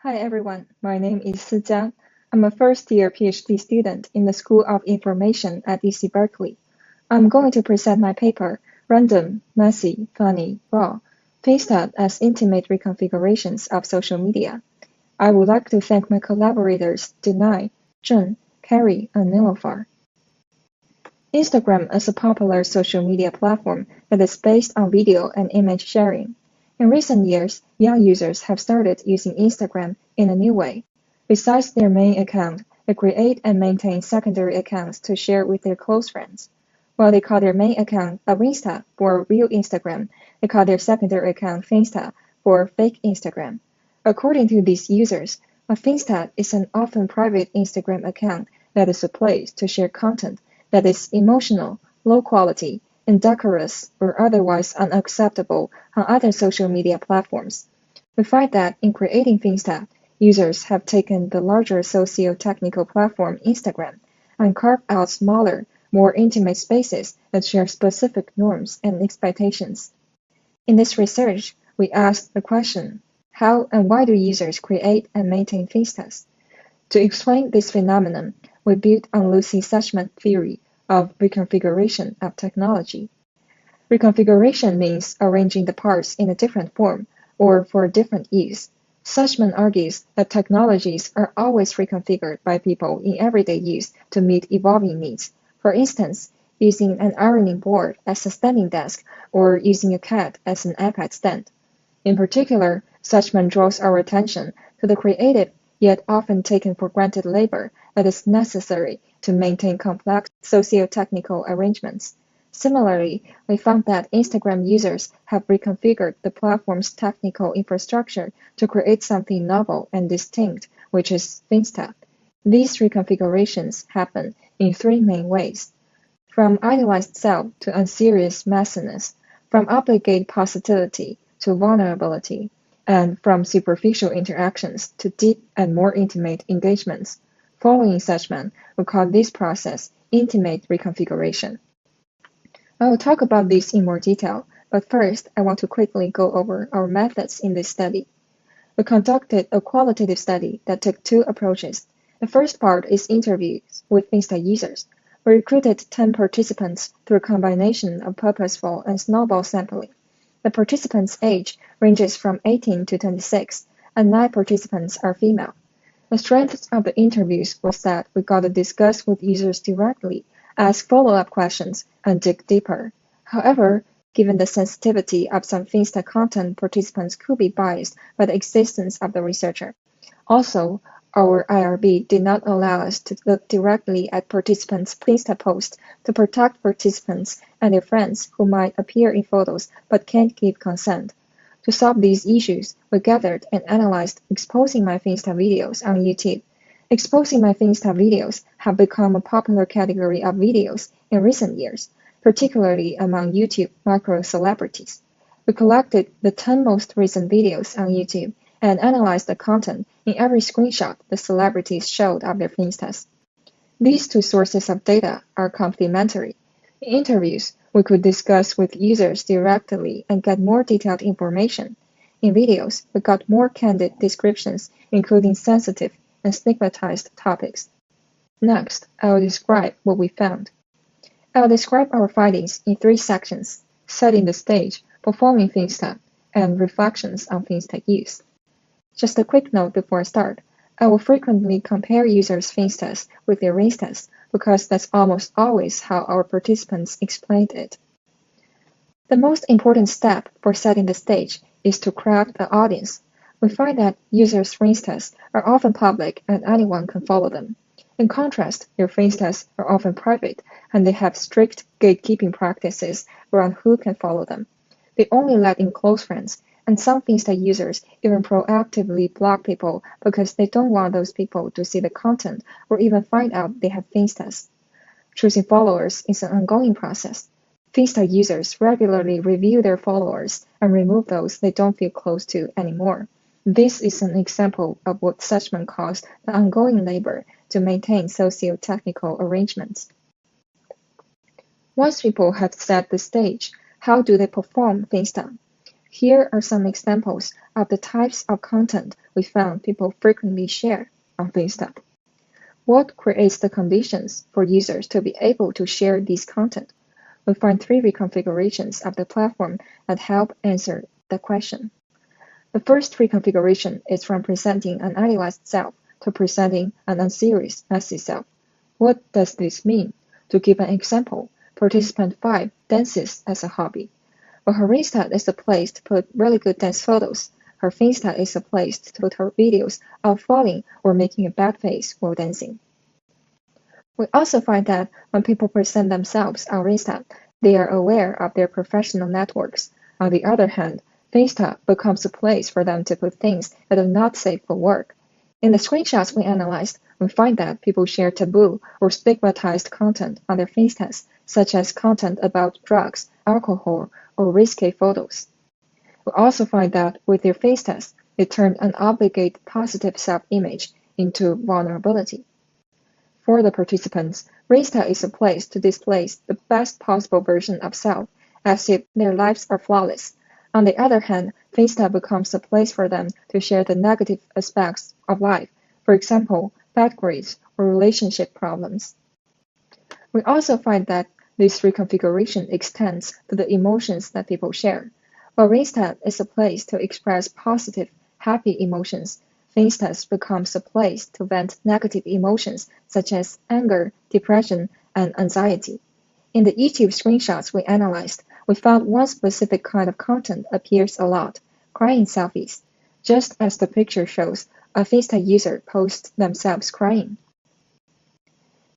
Hi everyone, my name is Sijia. I'm a first-year PhD student in the School of Information at UC Berkeley. I'm going to present my paper, Random, Messy, Funny, Raw, Finstas as Intimate Reconfigurations of Social Media. I would like to thank my collaborators Danaë, Joon, Karrie, and Niloufar. Instagram is a popular social media platform that is based on video and image sharing. In recent years, young users have started using Instagram in a new way. Besides their main account, they create and maintain secondary accounts to share with their close friends. While they call their main account a Insta for real Instagram, they call their secondary account Finsta for fake Instagram. According to these users, a Finsta is an often private Instagram account that is a place to share content that is emotional, low quality, indecorous, or otherwise unacceptable on other social media platforms. We find that in creating Finsta, users have taken the larger socio-technical platform Instagram and carved out smaller, more intimate spaces that share specific norms and expectations. In this research, we asked the question, how and why do users create and maintain Finstas? To explain this phenomenon, we built on Lucy Sussman's theory of reconfiguration of technology. Reconfiguration means arranging the parts in a different form or for a different use. Sussman argues that technologies are always reconfigured by people in everyday use to meet evolving needs. For instance, using an ironing board as a standing desk or using a cat as an iPad stand. In particular, Sussman draws our attention to the creative yet often taken for granted labor that is necessary to maintain complex socio-technical arrangements. Similarly, we found that Instagram users have reconfigured the platform's technical infrastructure to create something novel and distinct, which is Finsta. These reconfigurations happen in three main ways: from idealized self to unserious messiness, from obligate positivity to vulnerability, and from superficial interactions to deep and more intimate engagements. Following Sussman, we call this process intimate reconfiguration. I will talk about this in more detail, but first I want to quickly go over our methods in this study. We conducted a qualitative study that took two approaches. The first part is interviews with Finsta users. We recruited 10 participants through a combination of purposeful and snowball sampling. The participants' age ranges from 18 to 26, and 9 participants are female. The strength of the interviews was that we got to discuss with users directly, ask follow-up questions, and dig deeper. However, given the sensitivity of some Finsta content, participants could be biased by the existence of the researcher. Also, our IRB did not allow us to look directly at participants' Finsta posts to protect participants and their friends who might appear in photos but can't give consent. To solve these issues, we gathered and analyzed Exposing My Finsta videos on YouTube. Exposing My Finsta videos have become a popular category of videos in recent years, particularly among YouTube micro-celebrities. We collected the 10 most recent videos on YouTube and analyzed the content in every screenshot the celebrities showed of their Finstas. These two sources of data are complementary. In interviews, we could discuss with users directly and get more detailed information. In videos, we got more candid descriptions, including sensitive and stigmatized topics. Next, I will describe what we found. I will describe our findings in 3 sections: setting the stage, performing Finsta, and reflections on Finsta use. Just a quick note before I start. I will frequently compare users' Finstas with their Instas because that's almost always how our participants explained it. The most important step for setting the stage is to craft the audience. We find that users' Finstas are often public and anyone can follow them. In contrast, their Finstas are often private and they have strict gatekeeping practices around who can follow them. They only let in close friends, and some Finsta users even proactively block people because they don't want those people to see the content or even find out they have Finstas. Choosing followers is an ongoing process. Finsta users regularly review their followers and remove those they don't feel close to anymore. This is an example of what Sussman calls the ongoing labor to maintain socio-technical arrangements. Once people have set the stage, how do they perform Finsta? Here are some examples of the types of content we found people frequently share on Finsta. What creates the conditions for users to be able to share this content? We find 3 reconfigurations of the platform that help answer the question. The first reconfiguration is from presenting an idealized self to presenting an unserious, messy self. What does this mean? To give an example, participant 5 dances as a hobby. Well, her Insta is a place to put really good dance photos. Her Finsta is a place to put her videos of falling or making a bad face while dancing. We also find that when people present themselves on Insta, they are aware of their professional networks. On the other hand, Finsta becomes a place for them to put things that are not safe for work. In the screenshots we analyzed, we find that people share taboo or stigmatized content on their Finstas, such as content about drugs, alcohol, or risky photos. We also find that with their Finstas, they turned an obligate positive self-image into vulnerability. For the participants, Finsta is a place to display the best possible version of self, as if their lives are flawless. On the other hand, Finsta becomes a place for them to share the negative aspects of life, for example, bad grades or relationship problems. We also find that this reconfiguration extends to the emotions that people share. While Finsta is a place to express positive, happy emotions, Finstas becomes a place to vent negative emotions such as anger, depression, and anxiety. In the YouTube screenshots we analyzed, we found one specific kind of content appears a lot, crying selfies. Just as the picture shows, a Finsta user posts themselves crying.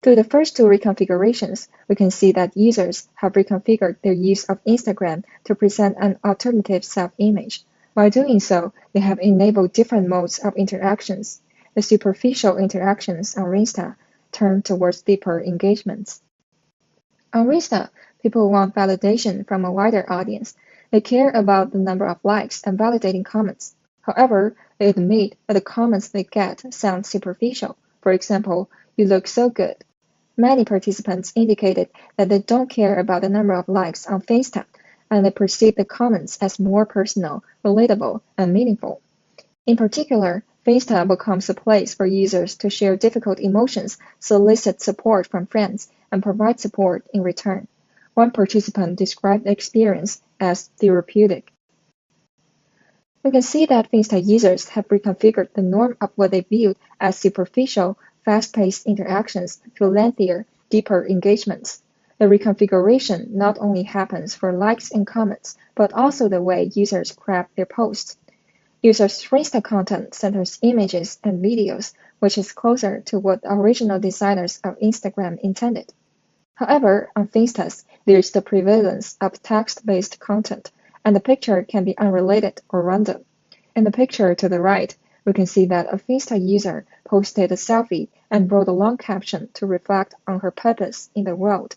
Through the first 2 reconfigurations, we can see that users have reconfigured their use of Instagram to present an alternative self-image. By doing so, they have enabled different modes of interactions. The superficial interactions on Insta turn towards deeper engagements. On Insta, people want validation from a wider audience. They care about the number of likes and validating comments. However, they admit that the comments they get sound superficial. For example, "You look so good." Many participants indicated that they don't care about the number of likes on Finsta, and they perceive the comments as more personal, relatable, and meaningful. In particular, Finsta becomes a place for users to share difficult emotions, solicit support from friends, and provide support in return. One participant described the experience as therapeutic. We can see that Finsta users have reconfigured the norm of what they viewed as superficial, fast-paced interactions to lengthier, deeper engagements. The reconfiguration not only happens for likes and comments, but also the way users craft their posts. Users' Finsta content centers images and videos, which is closer to what the original designers of Instagram intended. However, on Finstas, there is the prevalence of text-based content, and the picture can be unrelated or random. In the picture to the right, we can see that a Finsta user posted a selfie and wrote a long caption to reflect on her purpose in the world.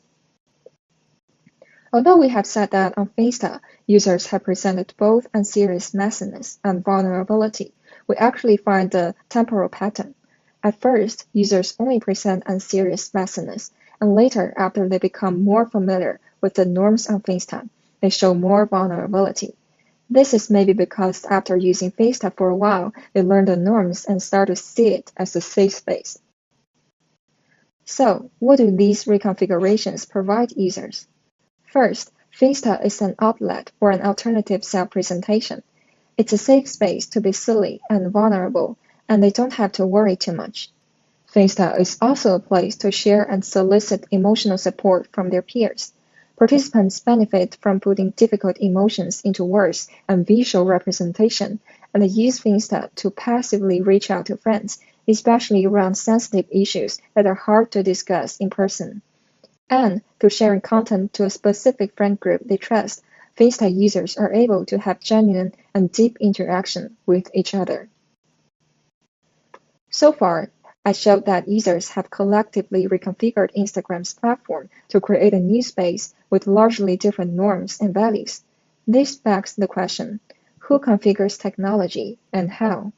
Although we have said that on Finsta, users have presented both unserious messiness and vulnerability, we actually find a temporal pattern. At first, users only present unserious messiness, and later, after they become more familiar with the norms on Finsta, they show more vulnerability. This is maybe because after using Finsta for a while, they learn the norms and start to see it as a safe space. So, what do these reconfigurations provide users? First, Finsta is an outlet for an alternative self-presentation. It's a safe space to be silly and vulnerable, and they don't have to worry too much. Finsta is also a place to share and solicit emotional support from their peers. Participants benefit from putting difficult emotions into words and visual representation, and they use Finsta to passively reach out to friends, especially around sensitive issues that are hard to discuss in person. And through sharing content to a specific friend group they trust, Finsta users are able to have genuine and deep interaction with each other. So far, I showed that users have collectively reconfigured Instagram's platform to create a new space with largely different norms and values. This begs the question, who configures technology and how?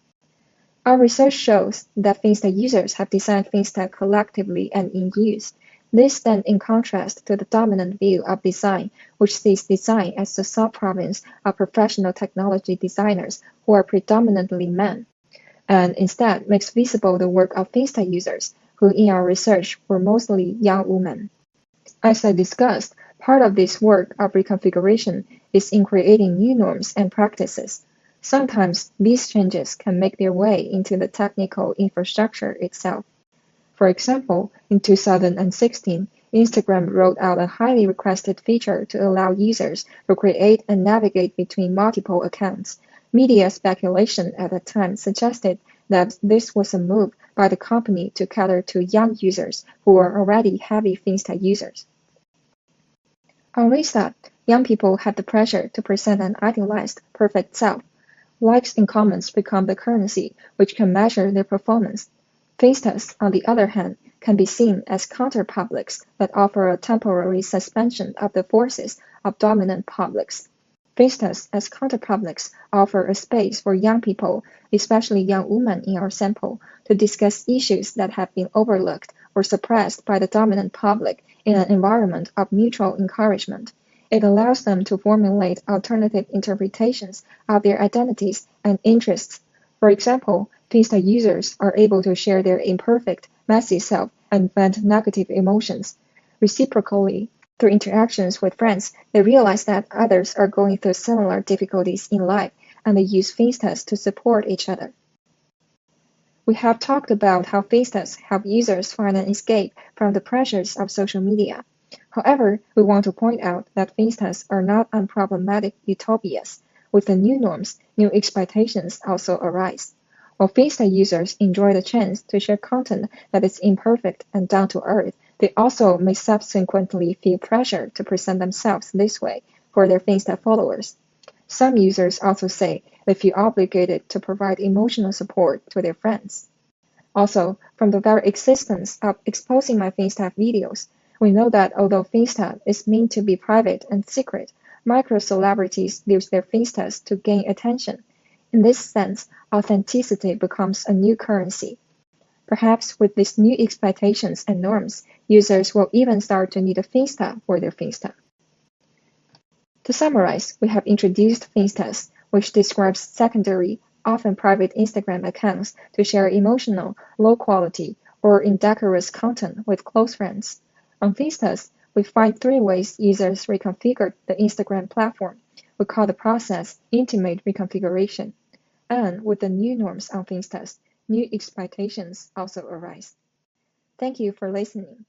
Our research shows that Finsta users have designed Finsta collectively and in use. This stands in contrast to the dominant view of design, which sees design as the sub-province of professional technology designers who are predominantly men, and instead makes visible the work of Finsta users, who in our research were mostly young women. As I discussed, part of this work of reconfiguration is in creating new norms and practices. Sometimes these changes can make their way into the technical infrastructure itself. For example, in 2016, Instagram rolled out a highly requested feature to allow users to create and navigate between multiple accounts. Media speculation at the time suggested that this was a move by the company to cater to young users who were already heavy Finsta users. On Finsta, young people had the pressure to present an idealized, perfect self. Likes and comments become the currency which can measure their performance. Finstas, on the other hand, can be seen as counter-publics that offer a temporary suspension of the forces of dominant publics. Finstas as counter-publics offer a space for young people, especially young women in our sample, to discuss issues that have been overlooked or suppressed by the dominant public in an environment of mutual encouragement. It allows them to formulate alternative interpretations of their identities and interests. For example, Finsta users are able to share their imperfect, messy self and vent negative emotions. Reciprocally, through interactions with friends, they realize that others are going through similar difficulties in life, and they use Finstas to support each other. We have talked about how Finstas help users find an escape from the pressures of social media. However, we want to point out that Finstas are not unproblematic utopias. With the new norms, new expectations also arise. While Finsta users enjoy the chance to share content that is imperfect and down to earth, they also may subsequently feel pressure to present themselves this way for their Finsta followers. Some users also say they feel obligated to provide emotional support to their friends. Also, from the very existence of exposing my Finsta videos, we know that although Finsta is meant to be private and secret, micro-celebrities use their Finstas to gain attention. In this sense, authenticity becomes a new currency. Perhaps with these new expectations and norms, users will even start to need a Finsta for their Finsta. To summarize, we have introduced Finstas, which describes secondary, often private Instagram accounts to share emotional, low-quality, or indecorous content with close friends. On Finstas, we find 3 ways users reconfigure the Instagram platform. We call the process intimate reconfiguration. And with the new norms on Finstas, new expectations also arise. Thank you for listening.